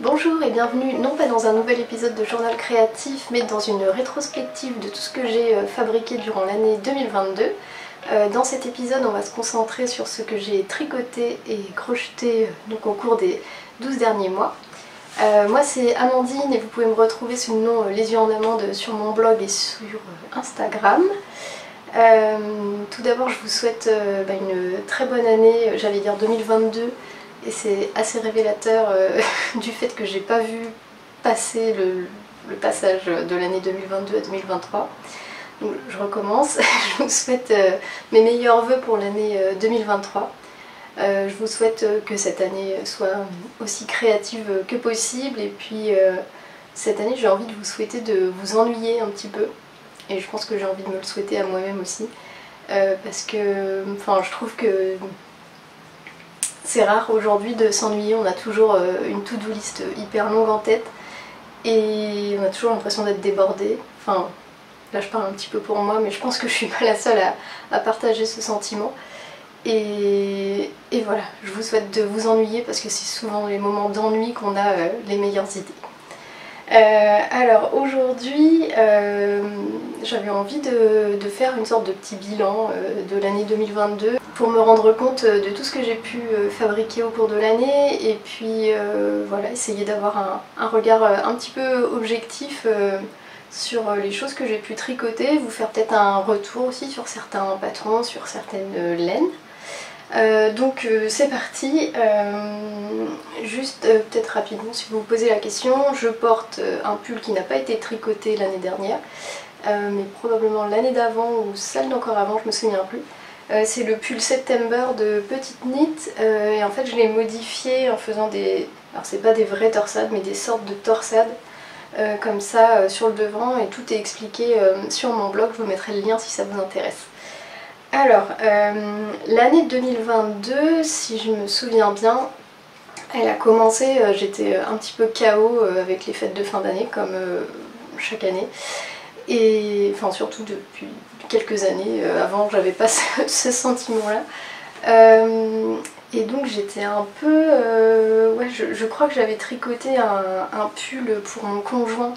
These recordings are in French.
Bonjour et bienvenue, non pas dans un nouvel épisode de Journal Créatif, mais dans une rétrospective de tout ce que j'ai fabriqué durant l'année 2022. Dans cet épisode, on va se concentrer sur ce que j'ai tricoté et crocheté donc au cours des 12 derniers mois. Moi c'est Amandine et vous pouvez me retrouver sous le nom Les Yeux en Amande sur mon blog et sur Instagram. Tout d'abord je vous souhaite une très bonne année, j'allais dire 2022, et c'est assez révélateur du fait que j'ai pas vu passer le passage de l'année 2022 à 2023. Donc je recommence, je vous souhaite mes meilleurs vœux pour l'année 2023. Je vous souhaite que cette année soit aussi créative que possible, et puis cette année j'ai envie de vous souhaiter de vous ennuyer un petit peu, et je pense que j'ai envie de me le souhaiter à moi-même aussi, parce que je trouve que c'est rare aujourd'hui de s'ennuyer. On a toujours une to-do list hyper longue en tête et on a toujours l'impression d'être débordé. Enfin, là je parle un petit peu pour moi, mais je pense que je suis pas la seule à partager ce sentiment. Et voilà, je vous souhaite de vous ennuyer parce que c'est souvent les moments d'ennui qu'on a les meilleures idées. Alors aujourd'hui, j'avais envie de faire une sorte de petit bilan de l'année 2022 pour me rendre compte de tout ce que j'ai pu fabriquer au cours de l'année, et puis voilà, essayer d'avoir un regard un petit peu objectif sur les choses que j'ai pu tricoter, vous faire peut-être un retour aussi sur certains patrons, sur certaines laines. Donc c'est parti. Juste peut-être rapidement, si vous vous posez la question, je porte un pull qui n'a pas été tricoté l'année dernière, mais probablement l'année d'avant ou celle d'encore avant, je me souviens plus. C'est le pull September de Petite Knit, et en fait je l'ai modifié en faisant des... alors c'est pas des vraies torsades, mais des sortes de torsades comme ça sur le devant, et tout est expliqué sur mon blog, je vous mettrai le lien si ça vous intéresse. Alors, l'année 2022, si je me souviens bien, elle a commencé, j'étais un petit peu KO avec les fêtes de fin d'année, comme chaque année, et enfin surtout depuis quelques années, avant j'avais pas ce sentiment-là. Et donc j'étais un peu... ouais, je crois que j'avais tricoté un pull pour mon conjoint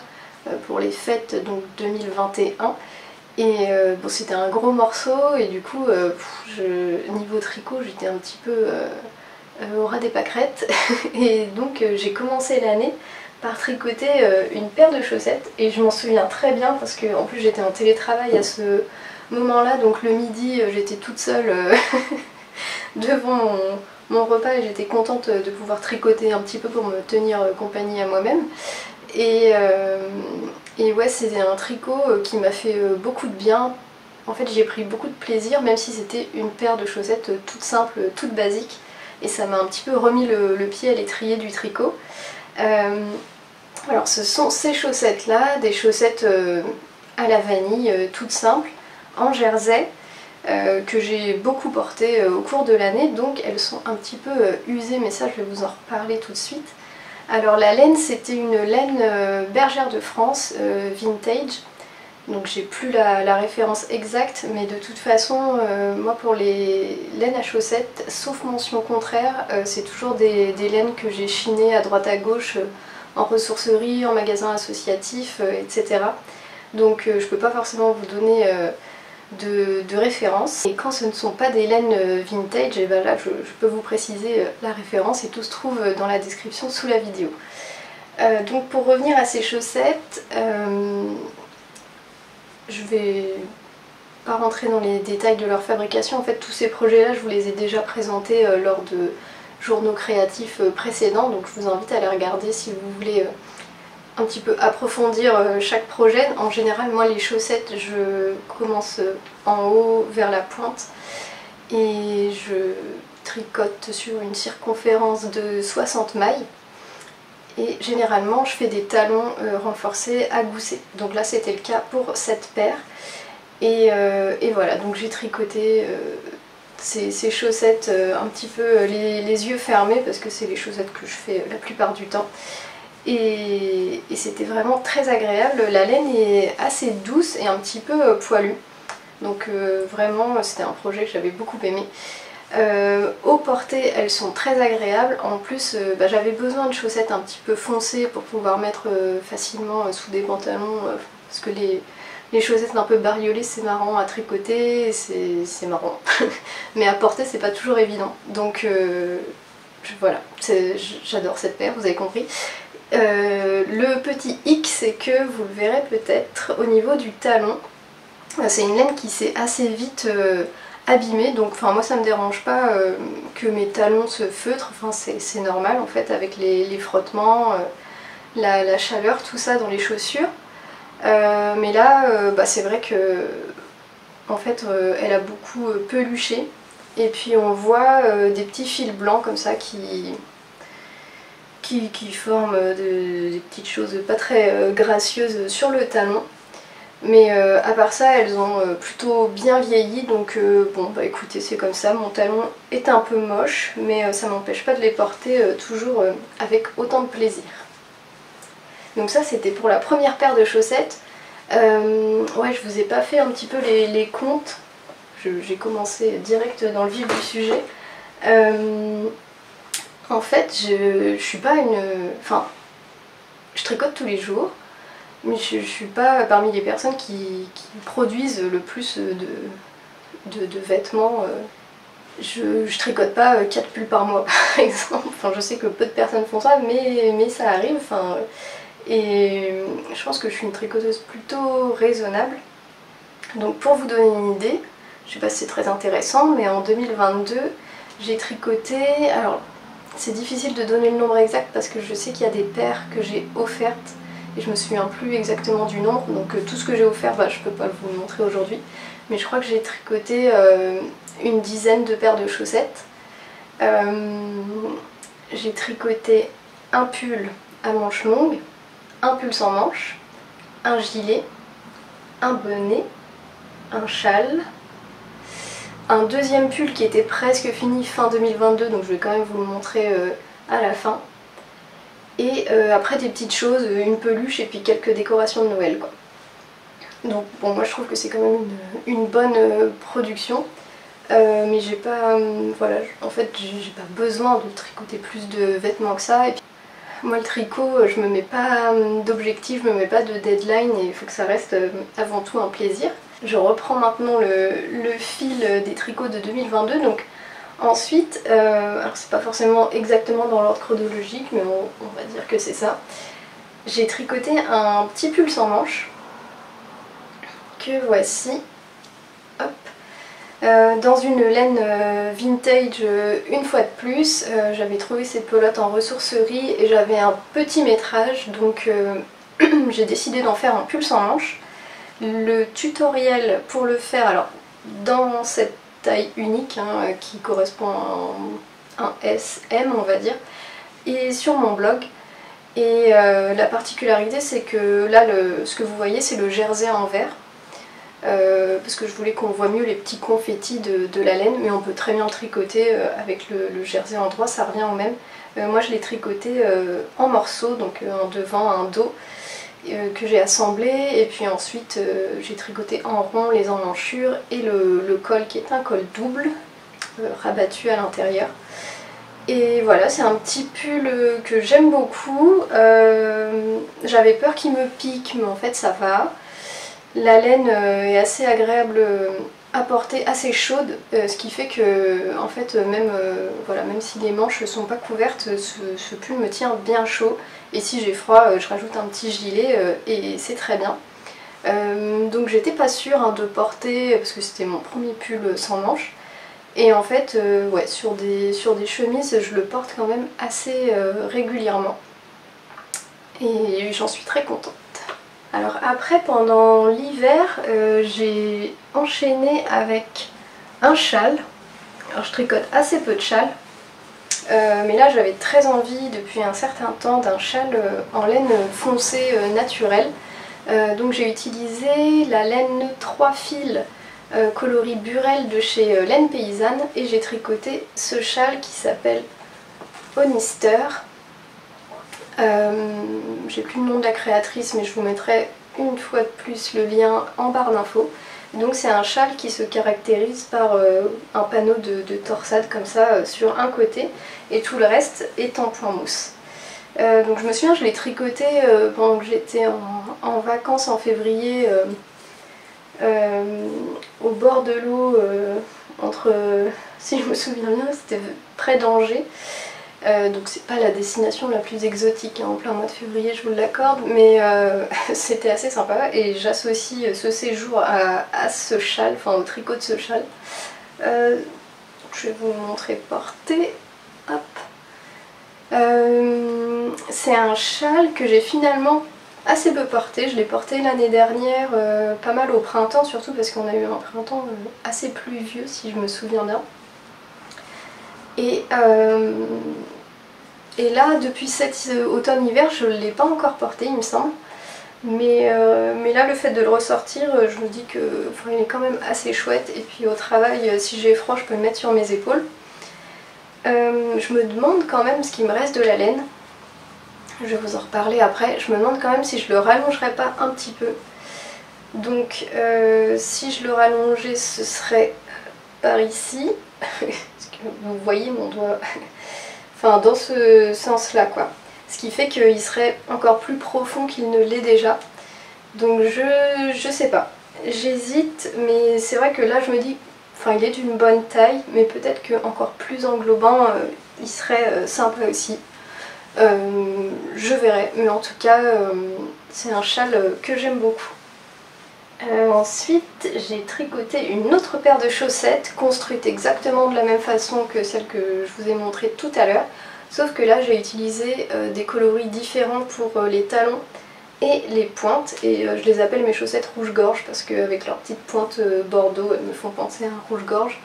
pour les fêtes donc 2021. Et bon, c'était un gros morceau, et du coup niveau tricot j'étais un petit peu au ras des pâquerettes. Et donc j'ai commencé l'année par tricoter une paire de chaussettes, et je m'en souviens très bien parce que en plus j'étais en télétravail à ce moment là, donc le midi j'étais toute seule devant mon repas, et j'étais contente de pouvoir tricoter un petit peu pour me tenir compagnie à moi-même. Et ouais, c'est un tricot qui m'a fait beaucoup de bien. En fait, j'ai pris beaucoup de plaisir, même si c'était une paire de chaussettes toute simple, toute basique. Et ça m'a un petit peu remis le pied à l'étrier du tricot. Alors ce sont ces chaussettes-là, des chaussettes à la vanille, toutes simples, en jersey, que j'ai beaucoup portées au cours de l'année. Donc elles sont un petit peu usées, mais ça je vais vous en reparler tout de suite. Alors la laine, c'était une laine Bergère de France vintage, donc j'ai plus la référence exacte, mais de toute façon moi pour les laines à chaussettes, sauf mention contraire, c'est toujours des laines que j'ai chinées à droite à gauche en ressourcerie, en magasin associatif, etc. Donc je peux pas forcément vous donner de référence. Et quand ce ne sont pas des laines vintage, et ben là je peux vous préciser la référence, et tout se trouve dans la description sous la vidéo. Donc pour revenir à ces chaussettes, je vais pas rentrer dans les détails de leur fabrication. En fait tous ces projets là je vous les ai déjà présentés lors de journaux créatifs précédents, donc je vous invite à les regarder si vous voulez un petit peu approfondir chaque projet. En général, moi les chaussettes, je commence en haut vers la pointe et je tricote sur une circonférence de 60 mailles, et généralement je fais des talons renforcés à gousset. Donc là c'était le cas pour cette paire, et voilà, donc j'ai tricoté ces chaussettes un petit peu les yeux fermés, parce que c'est les chaussettes que je fais la plupart du temps. Et c'était vraiment très agréable. La laine est assez douce et un petit peu poilue, donc vraiment c'était un projet que j'avais beaucoup aimé. Au porté, elles sont très agréables. En plus, j'avais besoin de chaussettes un petit peu foncées pour pouvoir mettre facilement sous des pantalons, parce que les chaussettes un peu bariolées, c'est marrant à tricoter, c'est marrant. Mais à porter, c'est pas toujours évident. Donc voilà, j'adore cette paire, vous avez compris. Le petit hic, c'est que vous le verrez peut-être au niveau du talon. C'est une laine qui s'est assez vite abîmée, donc moi ça me dérange pas que mes talons se feutrent, c'est normal en fait avec les frottements, la chaleur, tout ça dans les chaussures. Mais là c'est vrai que en fait elle a beaucoup peluché, et puis on voit des petits fils blancs comme ça qui forment des petites choses pas très gracieuses sur le talon. Mais à part ça, elles ont plutôt bien vieilli, donc bon bah écoutez, c'est comme ça, mon talon est un peu moche, mais ça m'empêche pas de les porter toujours avec autant de plaisir. Donc ça c'était pour la première paire de chaussettes. Ouais, je vous ai pas fait un petit peu les comptes, j'ai commencé direct dans le vif du sujet. En fait, je suis pas une... Enfin, je tricote tous les jours, mais je suis pas parmi les personnes qui produisent le plus de vêtements. Je tricote pas 4 pulls par mois par exemple. Enfin, je sais que peu de personnes font ça, mais ça arrive. Et je pense que je suis une tricoteuse plutôt raisonnable. Donc pour vous donner une idée, je sais pas si c'est très intéressant, mais en 2022, j'ai tricoté... Alors, c'est difficile de donner le nombre exact parce que je sais qu'il y a des paires que j'ai offertes et je me souviens plus exactement du nombre, donc tout ce que j'ai offert, je peux pas vous le montrer aujourd'hui, mais je crois que j'ai tricoté une dizaine de paires de chaussettes. J'ai tricoté un pull à manches longues, un pull sans manches, un gilet, un bonnet, un châle, un deuxième pull qui était presque fini fin 2022, donc je vais quand même vous le montrer à la fin. Et après des petites choses, une peluche et puis quelques décorations de Noël quoi. Donc bon, moi je trouve que c'est quand même une bonne production. Mais j'ai pas... voilà, en fait j'ai pas besoin de tricoter plus de vêtements que ça. Et puis, moi le tricot, je me mets pas d'objectif, je me mets pas de deadline et il faut que ça reste avant tout un plaisir. Je reprends maintenant le fil des tricots de 2022. Donc ensuite, alors c'est pas forcément exactement dans l'ordre chronologique, mais on va dire que c'est ça. J'ai tricoté un petit pull sans manches, que voici. Hop. Dans une laine vintage une fois de plus. J'avais trouvé ces pelotes en ressourcerie et j'avais un petit métrage, donc j'ai décidé d'en faire un pull sans manches. Le tutoriel pour le faire, alors dans cette taille unique qui correspond à un SM on va dire, et sur mon blog. Et la particularité c'est que là ce que vous voyez c'est le jersey en vert, parce que je voulais qu'on voit mieux les petits confettis de la laine, mais on peut très bien le tricoter avec le jersey en droit, ça revient au même. Moi je l'ai tricoté en morceaux, donc un devant, un dos, que j'ai assemblé, et puis ensuite j'ai tricoté en rond les emmanchures et le col qui est un col double, rabattu à l'intérieur. Et voilà, c'est un petit pull que j'aime beaucoup. J'avais peur qu'il me pique, mais en fait ça va. La laine est assez agréable à porter, assez chaude, ce qui fait que en fait voilà, même si les manches ne sont pas couvertes, ce pull me tient bien chaud. Et si j'ai froid, je rajoute un petit gilet et c'est très bien. Donc j'étais pas sûre de porter, parce que c'était mon premier pull sans manches. Et en fait, ouais, sur des chemises, je le porte quand même assez régulièrement. Et j'en suis très contente. Alors après, pendant l'hiver, j'ai enchaîné avec un châle. Alors je tricote assez peu de châles, mais là j'avais très envie depuis un certain temps d'un châle en laine foncée naturelle. Donc j'ai utilisé la laine 3 fils coloris Burel de chez Laine Paysanne et j'ai tricoté ce châle qui s'appelle Onister. J'ai plus le nom de la créatrice, mais je vous mettrai une fois de plus le lien en barre d'infos. Donc c'est un châle qui se caractérise par un panneau de torsade comme ça sur un côté et tout le reste est en point mousse. Donc je me souviens, je l'ai tricoté pendant que j'étais en vacances en février au bord de l'eau, si je me souviens bien, c'était près d'Angers. Donc c'est pas la destination la plus exotique hein, en plein mois de février, je vous l'accorde, mais c'était assez sympa et j'associe ce séjour à ce châle, enfin au tricot de ce châle. Je vais vous le montrer porté. Hop. C'est un châle que j'ai finalement assez peu porté, je l'ai porté l'année dernière, pas mal au printemps, surtout parce qu'on a eu un printemps assez pluvieux si je me souviens bien. Et là, depuis cet automne-hiver, je ne l'ai pas encore porté, il me semble. Mais là, le fait de le ressortir, je me dis que il est quand même assez chouette. Et puis au travail, si j'ai froid, je peux le mettre sur mes épaules. Je me demande quand même ce qu'il me reste de la laine. Je vais vous en reparler après. Je me demande quand même si je le rallongerais pas un petit peu. Donc si je le rallongeais, ce serait par ici. Parce que vous voyez mon doigt... Enfin dans ce sens-là quoi. Ce qui fait qu'il serait encore plus profond qu'il ne l'est déjà. Donc je sais pas. J'hésite, mais c'est vrai que là je me dis... Enfin il est d'une bonne taille, mais peut-être qu'encore plus englobant, il serait sympa aussi. Je verrai, mais en tout cas c'est un châle que j'aime beaucoup. Ensuite j'ai tricoté une autre paire de chaussettes construite exactement de la même façon que celle que je vous ai montrée tout à l'heure, sauf que là j'ai utilisé des coloris différents pour les talons et les pointes, et je les appelle mes chaussettes rouge-gorge parce qu'avec leurs petites pointes bordeaux elles me font penser à un rouge-gorge.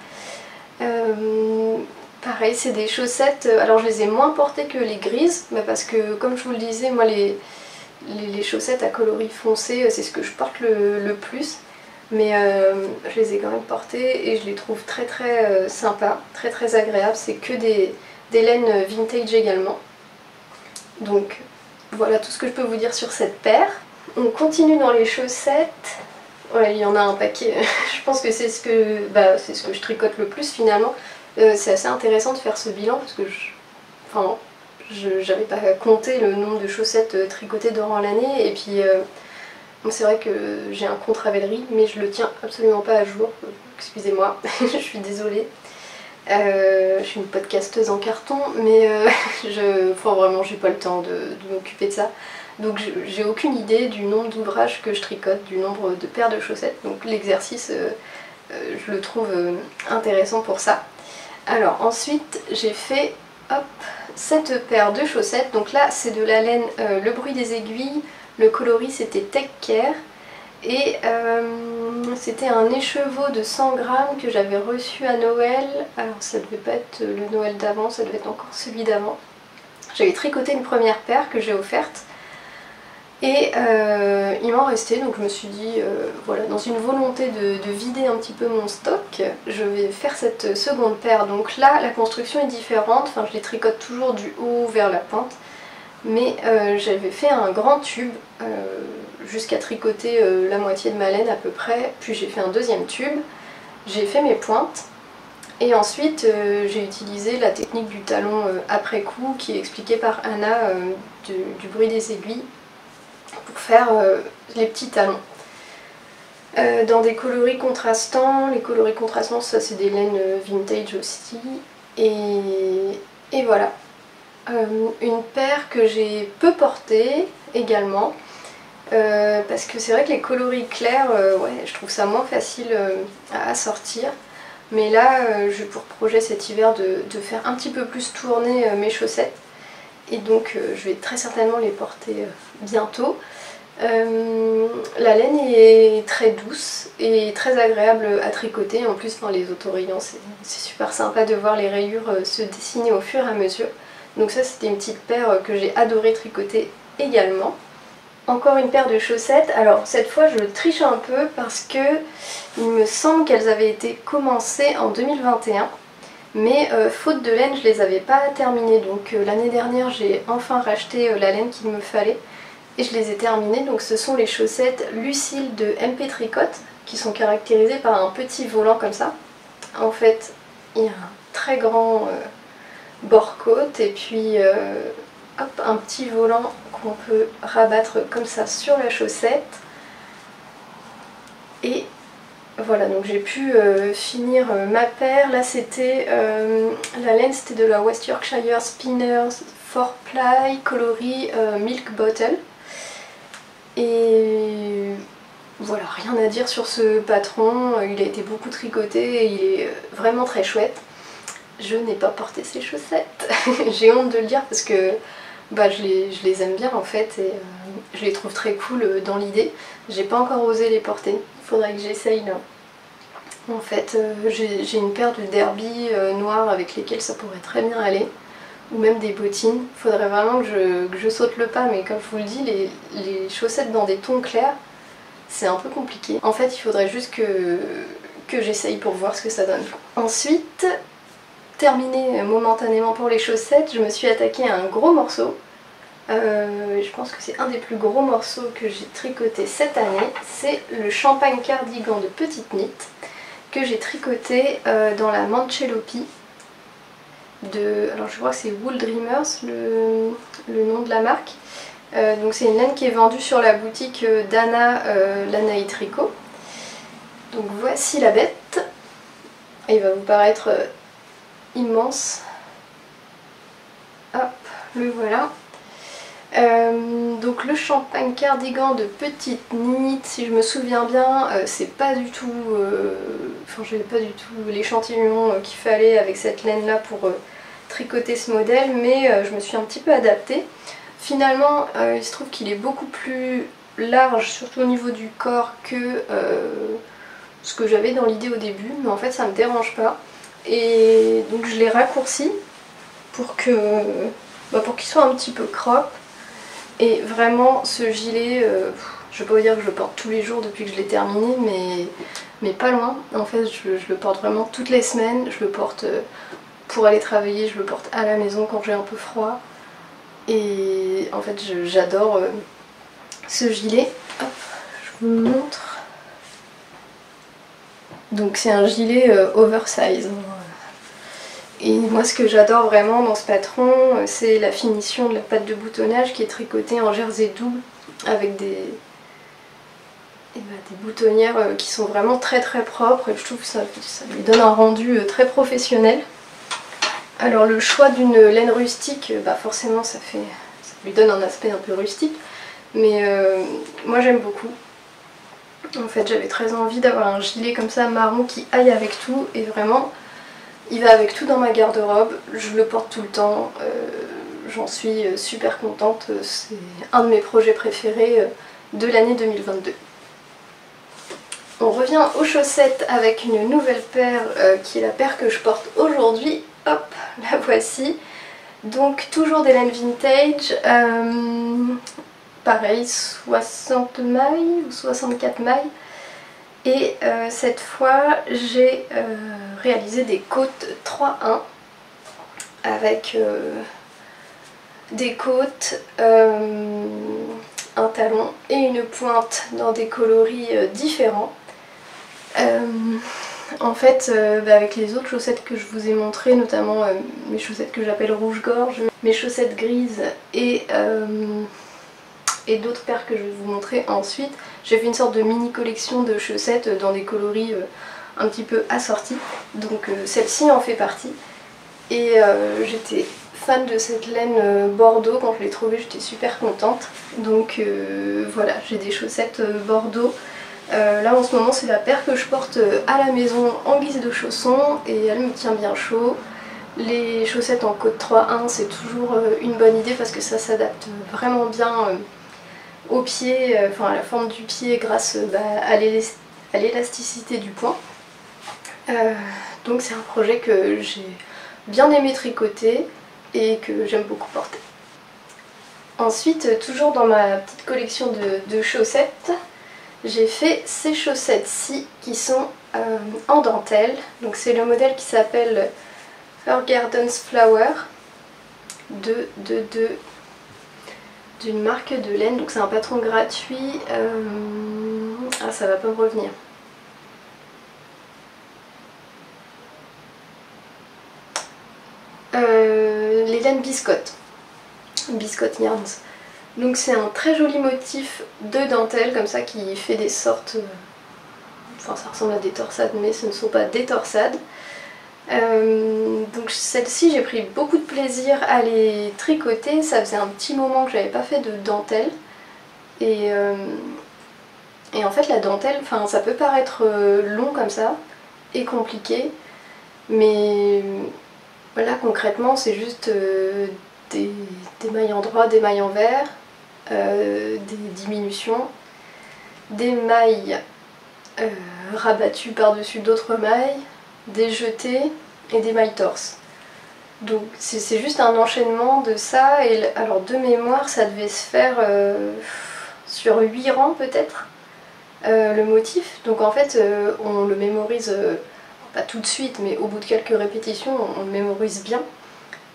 Pareil, c'est des chaussettes, alors je les ai moins portées que les grises, parce que comme je vous le disais, moi les chaussettes à coloris foncé, c'est ce que je porte le plus. Mais je les ai quand même portées et je les trouve très très sympas, très très agréables. C'est que des laines vintage également. Donc voilà tout ce que je peux vous dire sur cette paire. On continue dans les chaussettes. Ouais, il y en a un paquet. Je pense que c'est ce que je tricote le plus finalement. C'est assez intéressant de faire ce bilan parce que j'avais pas compté le nombre de chaussettes tricotées durant l'année, et puis c'est vrai que j'ai un compte Ravelry mais je le tiens absolument pas à jour, excusez-moi, je suis désolée. Je suis une podcasteuse en carton, mais vraiment j'ai pas le temps de m'occuper de ça. Donc j'ai aucune idée du nombre d'ouvrages que je tricote, du nombre de paires de chaussettes, donc l'exercice je le trouve intéressant pour ça. Alors ensuite j'ai fait cette paire de chaussettes, donc là c'est de la laine Le Bruit des Aiguilles, le coloris c'était Take Care et c'était un écheveau de 100 grammes que j'avais reçu à Noël. Alors ça devait pas être le Noël d'avant, ça devait être encore celui d'avant. J'avais tricoté une première paire que j'ai offerte et il m'en restait, donc je me suis dit voilà, dans une volonté de vider un petit peu mon stock, je vais faire cette seconde paire. Donc là la construction est différente, enfin je les tricote toujours du haut vers la pointe, mais j'avais fait un grand tube jusqu'à tricoter la moitié de ma laine à peu près, puis j'ai fait un deuxième tube, j'ai fait mes pointes et ensuite j'ai utilisé la technique du talon après coup qui est expliquée par Anna du Bruit des Aiguilles pour faire les petits talons. Dans des coloris contrastants, les coloris contrastants ça c'est des laines vintage aussi, et voilà. Une paire que j'ai peu portée également, parce que c'est vrai que les coloris clairs, ouais, je trouve ça moins facile à sortir. Mais là, j'ai pour projet cet hiver de faire un petit peu plus tourner mes chaussettes. Et donc je vais très certainement les porter bientôt. La laine est très douce et très agréable à tricoter. En plus, les autorayants, c'est super sympa de voir les rayures se dessiner au fur et à mesure. Donc ça, c'était une petite paire que j'ai adoré tricoter également. Encore une paire de chaussettes. Alors cette fois, je triche un peu parce que il me semble qu'elles avaient été commencées en 2021. Mais faute de laine, je les avais pas terminées. Donc l'année dernière, j'ai enfin racheté la laine qu'il me fallait et je les ai terminées. Donc ce sont les chaussettes Lucille de MP Tricote qui sont caractérisées par un petit volant comme ça. En fait, il y a un très grand bord-côte et puis hop, un petit volant qu'on peut rabattre comme ça sur la chaussette. Et voilà, donc j'ai pu finir ma paire. Là c'était la laine, c'était de la West Yorkshire Spinners 4-ply coloris Milk Bottle. Et voilà, rien à dire sur ce patron, il a été beaucoup tricoté et il est vraiment très chouette. Je n'ai pas porté ces chaussettes, j'ai honte de le dire parce que bah, je les aime bien en fait et je les trouve très cool dans l'idée. J'ai pas encore osé les porter, il faudrait que j'essaye là. En fait, j'ai une paire de derby noires avec lesquelles ça pourrait très bien aller, ou même des bottines. Il faudrait vraiment que je saute le pas, mais comme je vous le dis, les chaussettes dans des tons clairs, c'est un peu compliqué. En fait, il faudrait juste que j'essaye pour voir ce que ça donne. Ensuite, terminé momentanément pour les chaussettes, je me suis attaquée à un gros morceau. Je pense que c'est un des plus gros morceaux que j'ai tricoté cette année. C'est le champagne cardigan de Petite Knit que j'ai tricoté dans la Manchelopi de... Alors je crois que c'est Wool Dreamers le nom de la marque. Donc c'est une laine qui est vendue sur la boutique d'Anna Lana Tricot. Donc voici la bête. Et il va vous paraître immense. Hop, le voilà. Donc le champagne cardigan de Petite Knit, si je me souviens bien, c'est pas du tout... Enfin j'avais pas du tout l'échantillon qu'il fallait avec cette laine là pour tricoter ce modèle, mais je me suis un petit peu adaptée. Finalement il se trouve qu'il est beaucoup plus large, surtout au niveau du corps, que ce que j'avais dans l'idée au début, mais en fait ça me dérange pas. Et donc je l'ai raccourci pour qu'il soit un petit peu crop. Et vraiment ce gilet, je vais pas vous dire que je le porte tous les jours depuis que je l'ai terminé, mais pas loin. En fait je le porte vraiment toutes les semaines, je le porte pour aller travailler, je le porte à la maison quand j'ai un peu froid. Et en fait j'adore ce gilet. Hop, je vous le montre. Donc c'est un gilet oversize. Et moi ce que j'adore vraiment dans ce patron, c'est la finition de la patte de boutonnage qui est tricotée en jersey double avec des boutonnières qui sont vraiment très très propres. Je trouve que ça lui donne un rendu très professionnel. Alors le choix d'une laine rustique, forcément ça lui donne un aspect un peu rustique, mais moi j'aime beaucoup. En fait j'avais très envie d'avoir un gilet comme ça marron qui aille avec tout, et vraiment il va avec tout dans ma garde-robe, je le porte tout le temps, j'en suis super contente, c'est un de mes projets préférés de l'année 2022. On revient aux chaussettes avec une nouvelle paire qui est la paire que je porte aujourd'hui. Hop, la voici. Donc toujours des laines vintage, pareil 60 mailles ou 64 mailles. Et cette fois j'ai réalisé des côtes 3-1 avec des côtes, un talon et une pointe dans des coloris différents. En fait, avec les autres chaussettes que je vous ai montrées, notamment mes chaussettes que j'appelle rouge-gorge, mes chaussettes grises et d'autres paires que je vais vous montrer ensuite, j'ai fait une sorte de mini collection de chaussettes dans des coloris un petit peu assortis. Donc celle-ci en fait partie. Et j'étais fan de cette laine bordeaux, quand je l'ai trouvée j'étais super contente. Donc voilà, j'ai des chaussettes bordeaux. Là en ce moment c'est la paire que je porte à la maison en guise de chaussons et elle me tient bien chaud. Les chaussettes en côte 3-1 c'est toujours une bonne idée parce que ça s'adapte vraiment bien au pied, enfin à la forme du pied grâce à l'élasticité du poing. Donc c'est un projet que j'ai bien aimé tricoter et que j'aime beaucoup porter. Ensuite, toujours dans ma petite collection de chaussettes, j'ai fait ces chaussettes-ci qui sont en dentelle. Donc c'est le modèle qui s'appelle Her Garden's Flower d'une marque de laine. Donc c'est un patron gratuit. Ah, ça va pas me revenir. laine biscotte, biscotte yarns. Donc c'est un très joli motif de dentelle comme ça qui fait des sortes, enfin ça ressemble à des torsades mais ce ne sont pas des torsades. Donc celle-ci j'ai pris beaucoup de plaisir à les tricoter, ça faisait un petit moment que j'avais pas fait de dentelle et en fait la dentelle, enfin ça peut paraître long comme ça et compliqué, mais là concrètement c'est juste des mailles en droit, des mailles envers, des diminutions, des mailles rabattues par-dessus d'autres mailles, des jetés et des mailles torse. Donc c'est juste un enchaînement de ça, et alors de mémoire ça devait se faire sur 8 rangs peut-être, le motif. Donc en fait on le mémorise, pas tout de suite, mais au bout de quelques répétitions on le mémorise bien,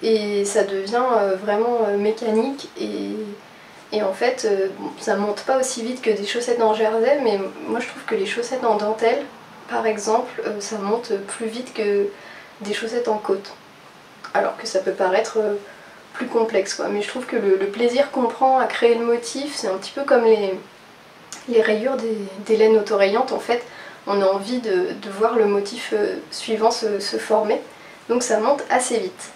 et ça devient vraiment mécanique, et en fait bon, ça monte pas aussi vite que des chaussettes en jersey, mais moi je trouve que les chaussettes en dentelle par exemple, ça monte plus vite que des chaussettes en côte. Alors que ça peut paraître plus complexe quoi. Mais je trouve que le plaisir qu'on prend à créer le motif, c'est un petit peu comme les rayures des laines autorayantes en fait. On a envie de voir le motif suivant se former. Donc ça monte assez vite.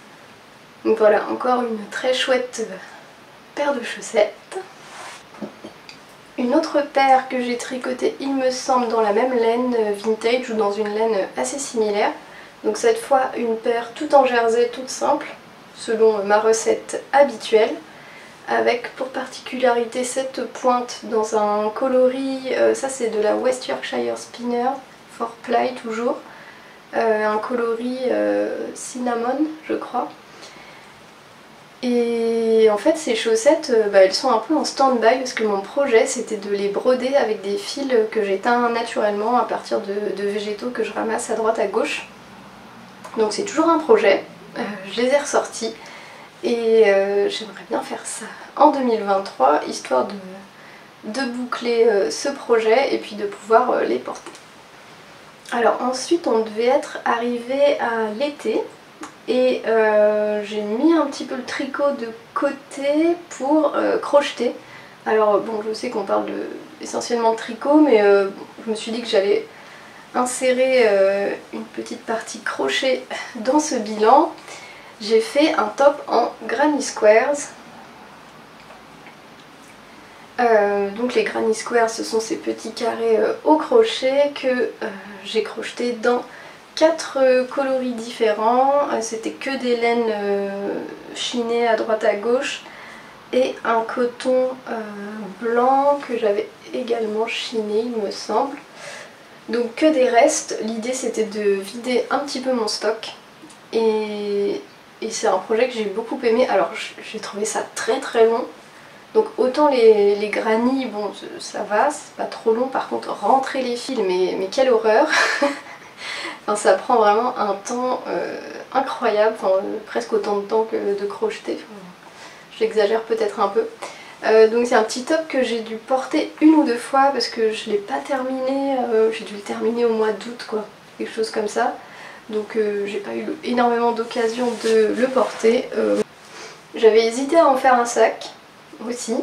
Donc voilà, encore une très chouette paire de chaussettes. Une autre paire que j'ai tricotée, il me semble, dans la même laine vintage ou dans une laine assez similaire. Donc cette fois une paire tout en jersey, toute simple, selon ma recette habituelle, avec pour particularité cette pointe dans un coloris, ça c'est de la West Yorkshire Spinner, 4ply toujours, un coloris cinnamon je crois. Et en fait ces chaussettes, elles sont un peu en stand-by parce que mon projet c'était de les broder avec des fils que j'éteins naturellement à partir de végétaux que je ramasse à droite à gauche. Donc c'est toujours un projet, je les ai ressortis et j'aimerais bien faire ça en 2023 histoire de boucler ce projet et puis de pouvoir les porter. Alors ensuite on devait être arrivé à l'été. Et j'ai mis un petit peu le tricot de côté pour crocheter. Alors bon, je sais qu'on parle essentiellement de tricot, mais je me suis dit que j'allais insérer une petite partie crochet dans ce bilan. J'ai fait un top en granny squares. Donc les granny squares, ce sont ces petits carrés au crochet que j'ai crochetés dans 4 coloris différents, c'était que des laines chinées à droite à gauche et un coton blanc que j'avais également chiné il me semble. Donc que des restes, l'idée c'était de vider un petit peu mon stock et c'est un projet que j'ai beaucoup aimé. Alors j'ai trouvé ça très très long, donc autant les granny, bon ça va, c'est pas trop long, par contre rentrer les fils, mais quelle horreur. Enfin, ça prend vraiment un temps incroyable, enfin, presque autant de temps que de crocheter, enfin, j'exagère peut-être un peu. Donc c'est un petit top que j'ai dû porter 1 ou 2 fois parce que je l'ai pas terminé, j'ai dû le terminer au mois d'août quoi, quelque chose comme ça. Donc j'ai pas eu énormément d'occasion de le porter. J'avais hésité à en faire un sac aussi,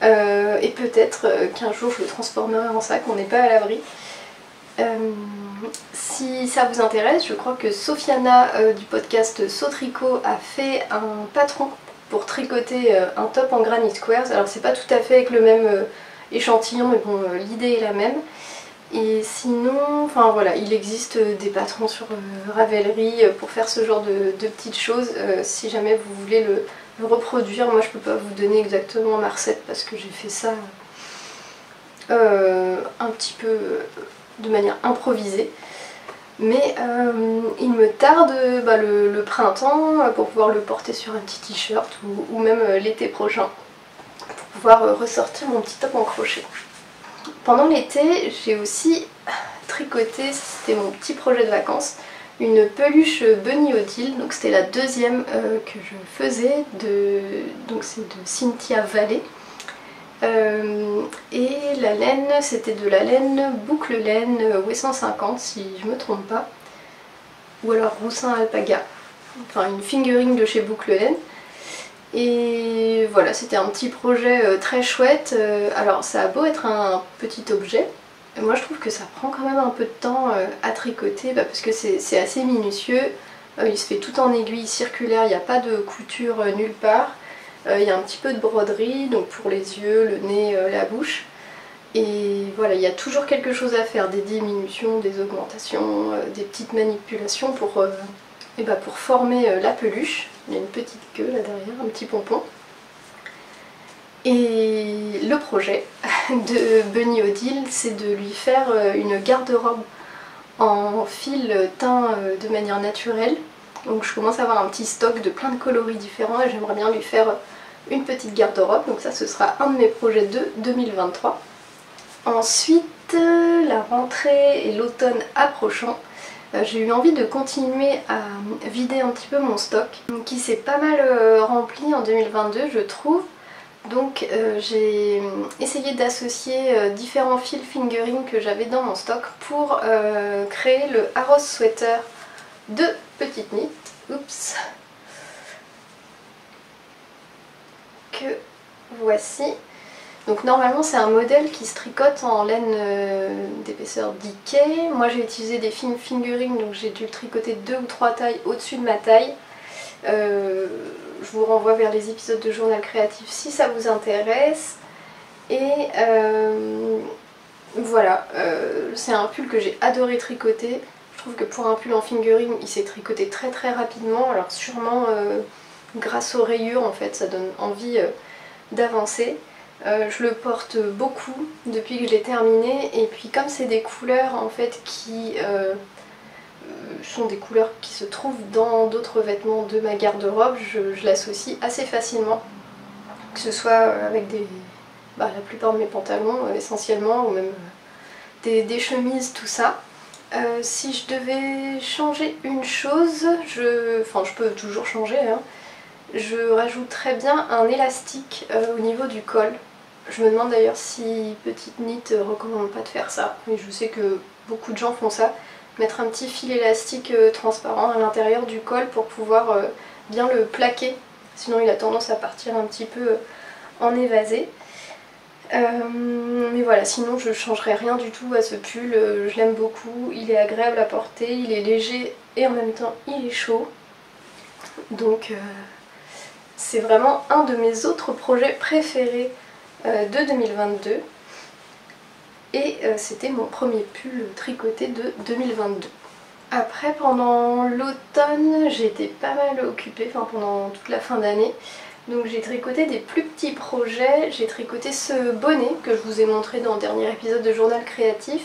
et peut-être qu'un jour je le transformerai en sac, on n'est pas à l'abri. Si ça vous intéresse, je crois que Sofiana du podcast Sautricot a fait un patron pour tricoter un top en granny squares. Alors c'est pas tout à fait avec le même échantillon, mais bon l'idée est la même. Et sinon, enfin voilà, il existe des patrons sur Ravelry pour faire ce genre de petites choses. Si jamais vous voulez le reproduire, moi je peux pas vous donner exactement ma recette parce que j'ai fait ça un petit peu de manière improvisée, mais il me tarde le printemps pour pouvoir le porter sur un petit t-shirt ou même l'été prochain pour pouvoir ressortir mon petit top en crochet. Pendant l'été j'ai aussi tricoté, c'était mon petit projet de vacances, une peluche Bunny Odile, donc c'était la deuxième que je faisais, donc c'est de Cynthia Vallée. Et la laine, c'était de la laine boucle laine W150 si je me trompe pas, ou alors Roussin Alpaga, enfin une fingering de chez Boucle Laine. Et voilà, c'était un petit projet très chouette. Alors ça a beau être un petit objet, moi je trouve que ça prend quand même un peu de temps à tricoter parce que c'est assez minutieux. Il se fait tout en aiguille circulaire, il n'y a pas de couture nulle part. Il y a un petit peu de broderie, donc pour les yeux, le nez, la bouche. Et voilà, il y a toujours quelque chose à faire, des diminutions, des augmentations, des petites manipulations pour former la peluche. Il y a une petite queue là derrière, un petit pompon. Et le projet de Bunny Odile, c'est de lui faire une garde-robe en fil teint de manière naturelle. Donc je commence à avoir un petit stock de plein de coloris différents et j'aimerais bien lui faire une petite garde-robe. Donc ça, ce sera un de mes projets de 2023. Ensuite, la rentrée et l'automne approchant, j'ai eu envie de continuer à vider un petit peu mon stock qui s'est pas mal rempli en 2022 je trouve. Donc j'ai essayé d'associer différents fils fingering que j'avais dans mon stock pour créer le Arros Sweater de Petite Knit. Oups. Que voici. Donc normalement c'est un modèle qui se tricote en laine d'épaisseur DK. Moi j'ai utilisé des fils fingering, donc j'ai dû le tricoter 2 ou 3 tailles au-dessus de ma taille. Je vous renvoie vers les épisodes de Journal Créatif si ça vous intéresse. Et voilà, c'est un pull que j'ai adoré tricoter. Je trouve que pour un pull en fingering, il s'est tricoté très très rapidement. Alors sûrement grâce aux rayures en fait, ça donne envie d'avancer. Je le porte beaucoup depuis que je l'ai terminé, et puis comme c'est des couleurs en fait qui sont des couleurs qui se trouvent dans d'autres vêtements de ma garde-robe, je l'associe assez facilement, que ce soit avec la plupart de mes pantalons essentiellement, ou même des chemises, tout ça. Si je devais changer une chose, je peux toujours changer, hein. Je rajouterais bien un élastique au niveau du col. Je me demande d'ailleurs si Petite Knit recommande pas de faire ça, mais je sais que beaucoup de gens font ça. Mettre un petit fil élastique transparent à l'intérieur du col pour pouvoir bien le plaquer, sinon il a tendance à partir un petit peu en évasé. Mais voilà, sinon je ne changerai rien du tout à ce pull, je l'aime beaucoup, il est agréable à porter, il est léger et en même temps il est chaud. Donc c'est vraiment un de mes autres projets préférés de 2022. Et c'était mon premier pull tricoté de 2022. Après, pendant l'automne, j'ai été pas mal occupée, pendant toute la fin d'année. Donc j'ai tricoté des plus petits projets. J'ai tricoté ce bonnet que je vous ai montré dans le dernier épisode de Journal Créatif.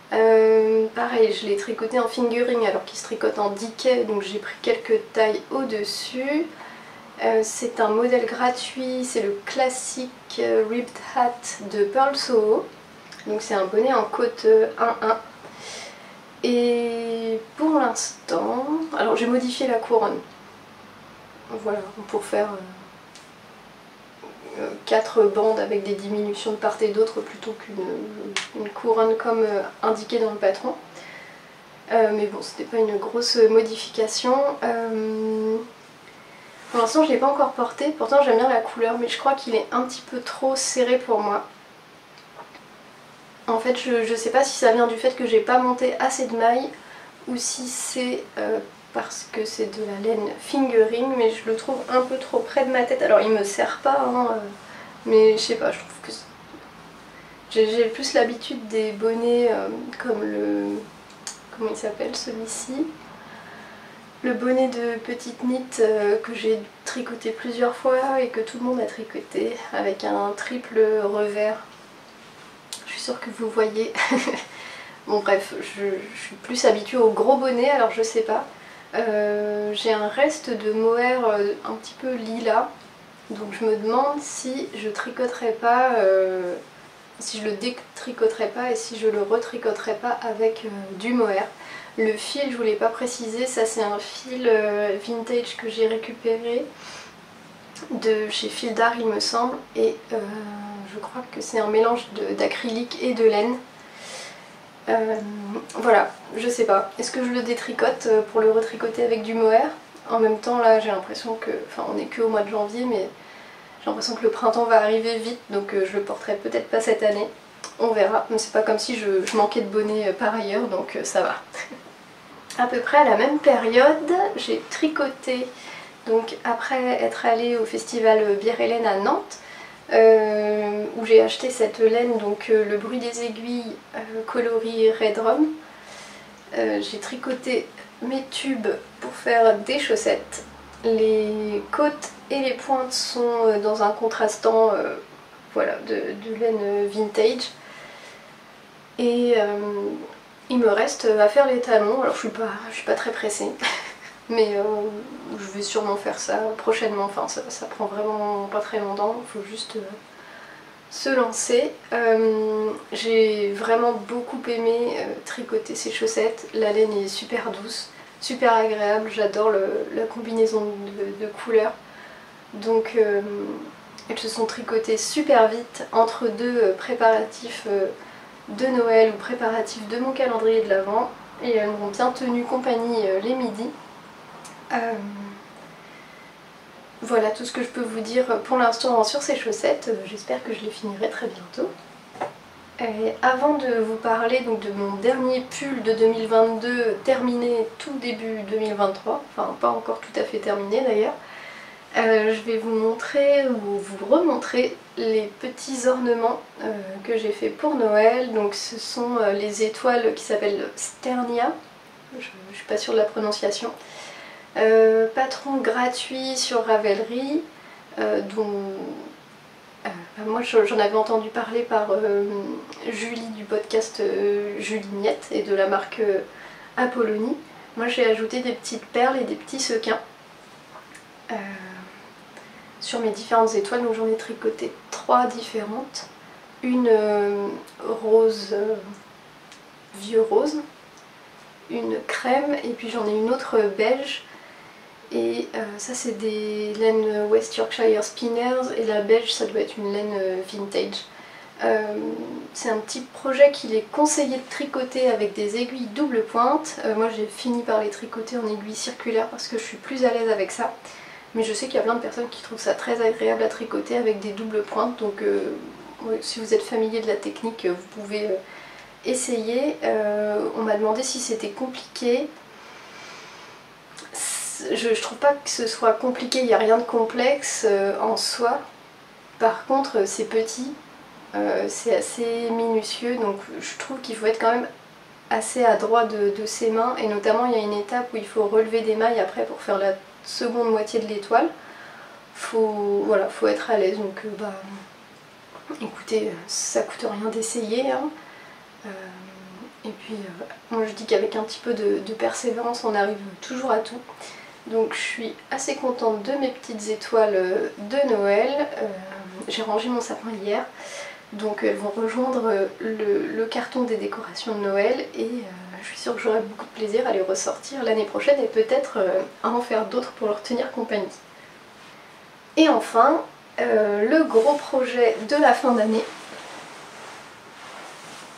Pareil, je l'ai tricoté en fingering alors qu'il se tricote en DK, donc j'ai pris quelques tailles au-dessus. C'est un modèle gratuit, c'est le classique Ribbed Hat de Pearl Soho. Donc c'est un bonnet en côte 1-1. Et pour l'instant, alors j'ai modifié la couronne. Voilà, pour faire 4 bandes avec des diminutions de part et d'autre plutôt qu'une couronne comme indiqué dans le patron. Mais bon, c'était pas une grosse modification. Pour l'instant je ne l'ai pas encore porté, pourtant j'aime bien la couleur, mais je crois qu'il est un petit peu trop serré pour moi. En fait je sais pas si ça vient du fait que j'ai pas monté assez de mailles ou si c'est parce que c'est de la laine fingering, mais je le trouve un peu trop près de ma tête. Alors il me serre pas, hein, mais je sais pas, je trouve que j'ai plus l'habitude des bonnets comme le... comment il s'appelle celui-ci? Le bonnet de Petite Knit que j'ai tricoté plusieurs fois et que tout le monde a tricoté avec un triple revers. Je suis sûre que vous voyez. Bon bref, je suis plus habituée au gros bonnet, alors je sais pas. J'ai un reste de mohair un petit peu lilas, donc je me demande si je tricoterais pas, si je le détricoterais pas et si je le retricoterais pas avec du mohair. Le fil, je vous l'ai pas précisé, ça c'est un fil vintage que j'ai récupéré de chez Fil d'Art il me semble, et je crois que c'est un mélange d'acrylique et de laine. Voilà, je sais pas. Est-ce que je le détricote pour le retricoter avec du mohair? En même temps là j'ai l'impression que, enfin on est que au mois de janvier, mais j'ai l'impression que le printemps va arriver vite, donc je le porterai peut-être pas cette année. On verra, mais c'est pas comme si je manquais de bonnet par ailleurs, donc ça va. À peu près à la même période, j'ai tricoté, donc après être allée au festival Bière Hélène à Nantes, où j'ai acheté cette laine, donc le bruit des aiguilles coloris Red Rum. J'ai tricoté mes tubes pour faire des chaussettes. Les côtes et les pointes sont dans un contrastant voilà, de laine vintage. Et il me reste à faire les talons. Alors je suis pas très pressée, mais je vais sûrement faire ça prochainement. Enfin ça prend vraiment pas très longtemps, il faut juste se lancer. J'ai vraiment beaucoup aimé tricoter ces chaussettes. La laine est super douce, super agréable, j'adore la combinaison de couleurs. Donc elles se sont tricotées super vite entre deux préparatifs de Noël ou préparatifs de mon calendrier de l'Avent, et elles m'ont bien tenu compagnie les midis. Voilà tout ce que je peux vous dire pour l'instant sur ces chaussettes. J'espère que je les finirai très bientôt. Et avant de vous parler donc de mon dernier pull de 2022 terminé tout début 2023, enfin pas encore tout à fait terminé d'ailleurs, je vais vous montrer ou vous remontrer les petits ornements que j'ai fait pour Noël. Donc ce sont les étoiles qui s'appellent Sternia, je suis pas sûre de la prononciation. Patron gratuit sur Ravelry, dont moi j'en avais entendu parler par Julie du podcast Julie Miette et de la marque Apollonie. Moi j'ai ajouté des petites perles et des petits sequins sur mes différentes étoiles, donc j'en ai tricoté 3 différentes. Une rose, vieux rose, une crème, et puis j'en ai une autre beige. Et ça c'est des laines West Yorkshire Spinners, et la beige ça doit être une laine vintage. C'est un petit projet qu'il est conseillé de tricoter avec des aiguilles double pointe. Moi j'ai fini par les tricoter en aiguilles circulaires parce que je suis plus à l'aise avec ça. Mais je sais qu'il y a plein de personnes qui trouvent ça très agréable à tricoter avec des doubles pointes. Donc ouais, si vous êtes familier de la technique, vous pouvez essayer. On m'a demandé si c'était compliqué. Je trouve pas que ce soit compliqué, il n'y a rien de complexe en soi. Par contre c'est petit, c'est assez minutieux, donc je trouve qu'il faut être quand même assez adroit de ses mains, et notamment il y a une étape où il faut relever des mailles après pour faire la seconde moitié de l'étoile. Voilà, faut être à l'aise, donc écoutez, ça coûte rien d'essayer, hein. Et puis moi je dis qu'avec un petit peu de persévérance on arrive toujours à tout. Donc je suis assez contente de mes petites étoiles de Noël. J'ai rangé mon sapin hier, donc elles vont rejoindre le carton des décorations de Noël, et je suis sûre que j'aurai beaucoup de plaisir à les ressortir l'année prochaine, et peut-être à en faire d'autres pour leur tenir compagnie. Et enfin, le gros projet de la fin d'année,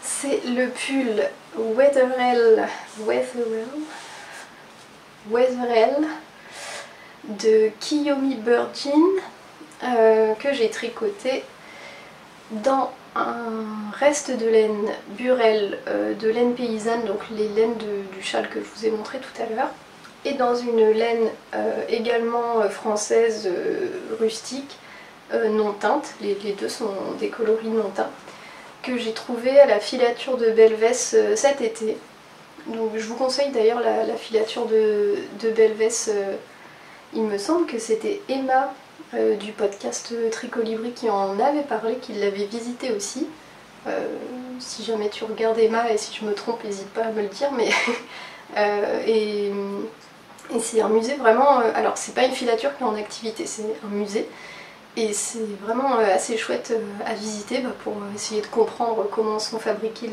c'est le pull Weatherell de Kiyomi Virgin que j'ai tricoté dans un reste de laine Burel, de laine paysanne, donc les laines du châle que je vous ai montré tout à l'heure, et dans une laine également française rustique, non teinte. Les deux sont des coloris non teints, que j'ai trouvé à la filature de Belvès cet été. Donc je vous conseille d'ailleurs la filature de Belvès. Il me semble que c'était Emma du podcast Tricolibri qui en avait parlé, qui l'avait visité aussi. Si jamais tu regardes Emma, et si je me trompe, n'hésite pas à me le dire. Mais et c'est un musée vraiment... alors c'est pas une filature qui est en activité, c'est un musée. Et c'est vraiment assez chouette à visiter pour essayer de comprendre comment sont fabriqués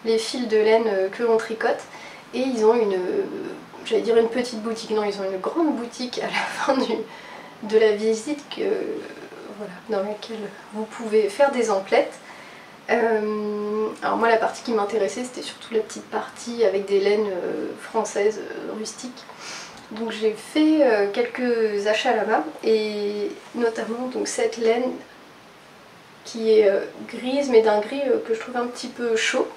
les fils de laine que l'on tricote. Et ils ont j'allais dire une petite boutique, non, ils ont une grande boutique à la fin de la visite voilà, dans laquelle vous pouvez faire des emplettes. Alors moi la partie qui m'intéressait c'était surtout la petite partie avec des laines françaises rustiques. Donc j'ai fait quelques achats là-bas, et notamment donc cette laine qui est grise, mais d'un gris que je trouve un petit peu chaud.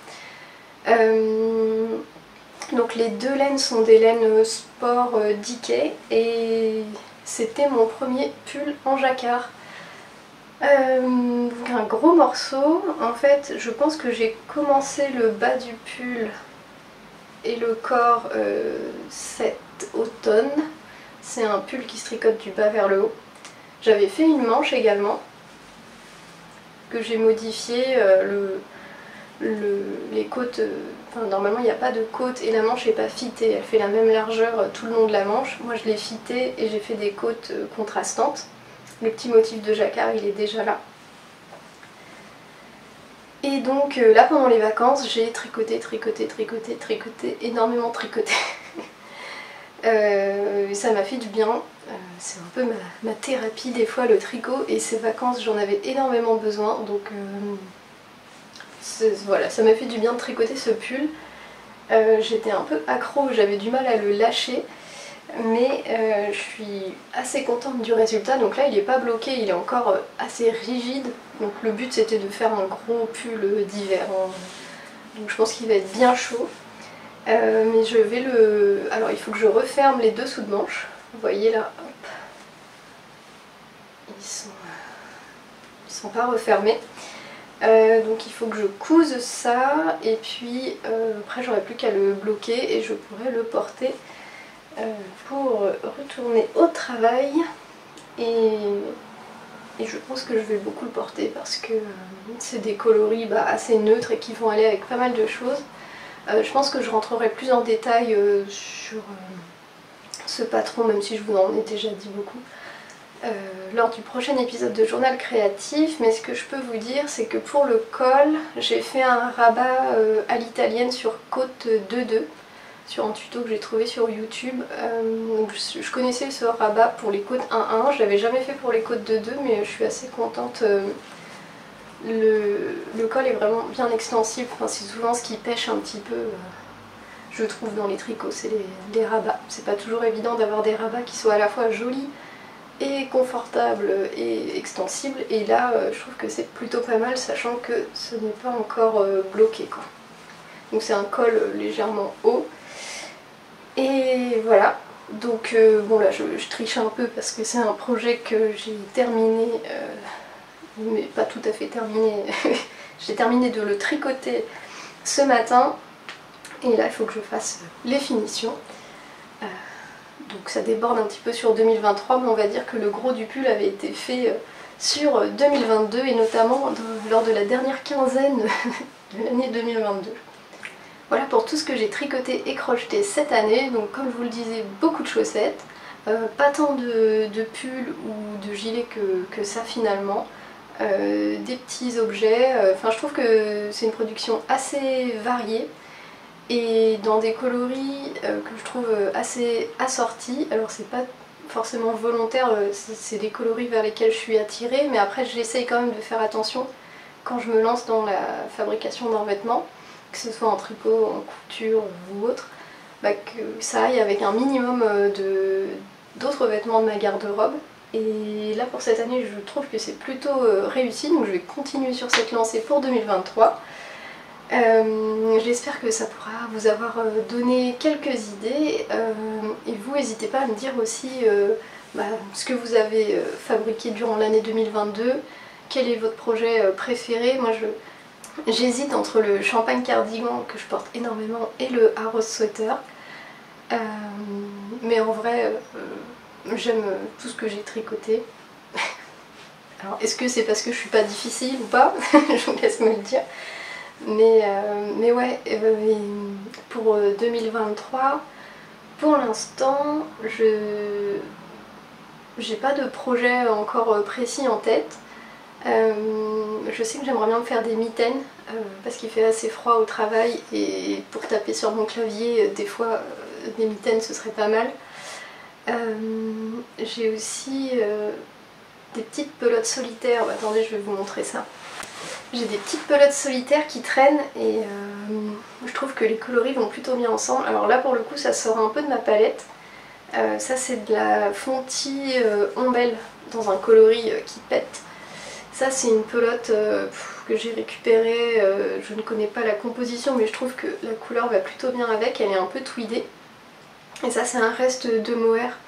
Donc les deux laines sont des laines sport Dickie, et c'était mon premier pull en jacquard. Donc un gros morceau. En fait, je pense que j'ai commencé le bas du pull et le corps cet automne. C'est un pull qui se tricote du bas vers le haut. J'avais fait une manche également que j'ai modifié. Les côtes, enfin, normalement il n'y a pas de côte et la manche n'est pas fitée, elle fait la même largeur tout le long de la manche. Moi je l'ai fitée et j'ai fait des côtes contrastantes. Le petit motif de jacquard il est déjà là. Et donc là pendant les vacances j'ai tricoté, énormément tricoté. Ça m'a fait du bien, c'est un peu ma thérapie des fois le tricot, et ces vacances j'en avais énormément besoin, donc voilà, ça m'a fait du bien de tricoter ce pull. J'étais un peu accro, j'avais du mal à le lâcher, mais je suis assez contente du résultat. Donc là il n'est pas bloqué, il est encore assez rigide, donc le but c'était de faire un gros pull d'hiver, hein. Donc je pense qu'il va être bien chaud. Mais je vais le... Alors il faut que je referme les dessous de manche. Vous voyez là, hop. Ils sont pas refermés. Donc il faut que je couse ça, et puis après j'aurai plus qu'à le bloquer et je pourrai le porter pour retourner au travail. Et je pense que je vais beaucoup le porter parce que c'est des coloris assez neutres et qui vont aller avec pas mal de choses. Je pense que je rentrerai plus en détail sur ce patron, même si je vous en ai déjà dit beaucoup, lors du prochain épisode de Journal Créatif. Mais ce que je peux vous dire, c'est que pour le col, j'ai fait un rabat à l'italienne sur côte 2-2, sur un tuto que j'ai trouvé sur YouTube. Donc je connaissais ce rabat pour les côtes 1-1, je l'avais jamais fait pour les côtes 2-2, mais je suis assez contente. Le col est vraiment bien extensible, enfin, c'est souvent ce qui pêche un petit peu, je trouve, dans les tricots, c'est les rabats. C'est pas toujours évident d'avoir des rabats qui soient à la fois jolis et confortables et extensibles, et là je trouve que c'est plutôt pas mal, sachant que ce n'est pas encore bloqué, quoi. Donc c'est un col légèrement haut, et voilà. Donc bon, là je triche un peu parce que c'est un projet que j'ai terminé, mais pas tout à fait terminé. J'ai terminé de le tricoter ce matin, et là il faut que je fasse les finitions. Donc ça déborde un petit peu sur 2023, mais on va dire que le gros du pull avait été fait sur 2022, et notamment lors de la dernière quinzaine de l'année 2022. Voilà pour tout ce que j'ai tricoté et crocheté cette année. Donc comme je vous le disais, beaucoup de chaussettes, pas tant de pulls ou de gilets que ça finalement. Des petits objets, enfin je trouve que c'est une production assez variée et dans des coloris que je trouve assez assortis. Alors c'est pas forcément volontaire, c'est des coloris vers lesquels je suis attirée, mais après j'essaye quand même de faire attention quand je me lance dans la fabrication d'un vêtement, que ce soit en tricot, en couture ou autre, que ça aille avec un minimum d'autres vêtements de ma garde-robe. Et là pour cette année je trouve que c'est plutôt réussi, donc je vais continuer sur cette lancée pour 2023. J'espère que ça pourra vous avoir donné quelques idées, et vous n'hésitez pas à me dire aussi ce que vous avez fabriqué durant l'année 2022, quel est votre projet préféré. Moi j'hésite entre le champagne cardigan que je porte énormément et le Harrow sweater, mais en vrai j'aime tout ce que j'ai tricoté. Alors est-ce que c'est parce que je suis pas difficile ou pas? Je vous laisse me le dire. Mais ouais, pour 2023, pour l'instant, j'ai pas de projet encore précis en tête. Je sais que j'aimerais bien me faire des mitaines parce qu'il fait assez froid au travail, et pour taper sur mon clavier, des fois des mitaines ce serait pas mal. J'ai aussi des petites pelotes solitaires. Attendez, je vais vous montrer ça. J'ai des petites pelotes solitaires qui traînent, et je trouve que les coloris vont plutôt bien ensemble. Alors là pour le coup ça sort un peu de ma palette, Ça c'est de la Fonty Ombelle dans un coloris qui pète. Ça c'est une pelote que j'ai récupérée, je ne connais pas la composition mais je trouve que la couleur va plutôt bien avec, elle est un peu tweedée. Et ça c'est un reste de mohair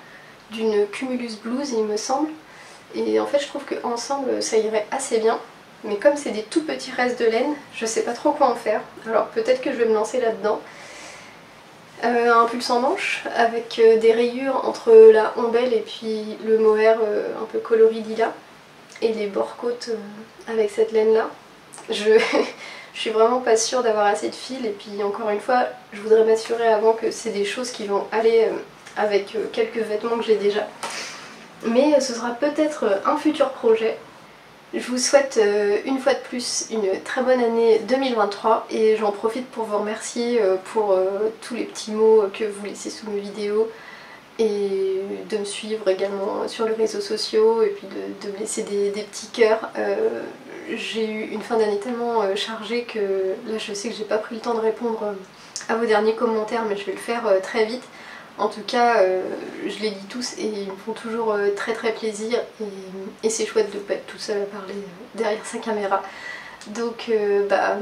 d'une Cumulus Blues il me semble. Et en fait je trouve qu'ensemble ça irait assez bien. Mais comme c'est des tout petits restes de laine, je sais pas trop quoi en faire. Alors peut-être que je vais me lancer là-dedans. Un pull sans manches avec des rayures entre la ombelle et puis le mohair un peu coloris lilas. Et les bords-côtes avec cette laine là. Je suis vraiment pas sûre d'avoir assez de fil et puis encore une fois je voudrais m'assurer avant que c'est des choses qui vont aller avec quelques vêtements que j'ai déjà. Mais ce sera peut-être un futur projet. Je vous souhaite une fois de plus une très bonne année 2023 et j'en profite pour vous remercier pour tous les petits mots que vous laissez sous mes vidéos et de me suivre également sur les réseaux sociaux et puis de me laisser des petits cœurs. J'ai eu une fin d'année tellement chargée que là je sais que j'ai pas pris le temps de répondre à vos derniers commentaires mais je vais le faire très vite. En tout cas, je les lis tous et ils me font toujours très plaisir et c'est chouette de ne pas être toute seule à parler derrière sa caméra. Donc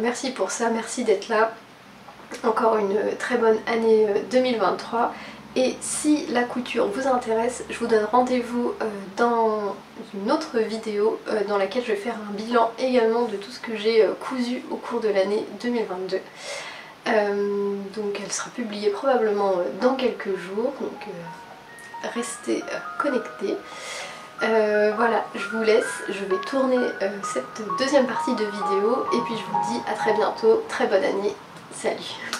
merci pour ça, merci d'être là. Encore une très bonne année 2023. Et si la couture vous intéresse, je vous donne rendez-vous dans une autre vidéo dans laquelle je vais faire un bilan également de tout ce que j'ai cousu au cours de l'année 2022. Donc elle sera publiée probablement dans quelques jours, donc restez connectés. Voilà, je vous laisse, je vais tourner cette deuxième partie de vidéo et puis je vous dis à très bientôt, très bonne année, salut!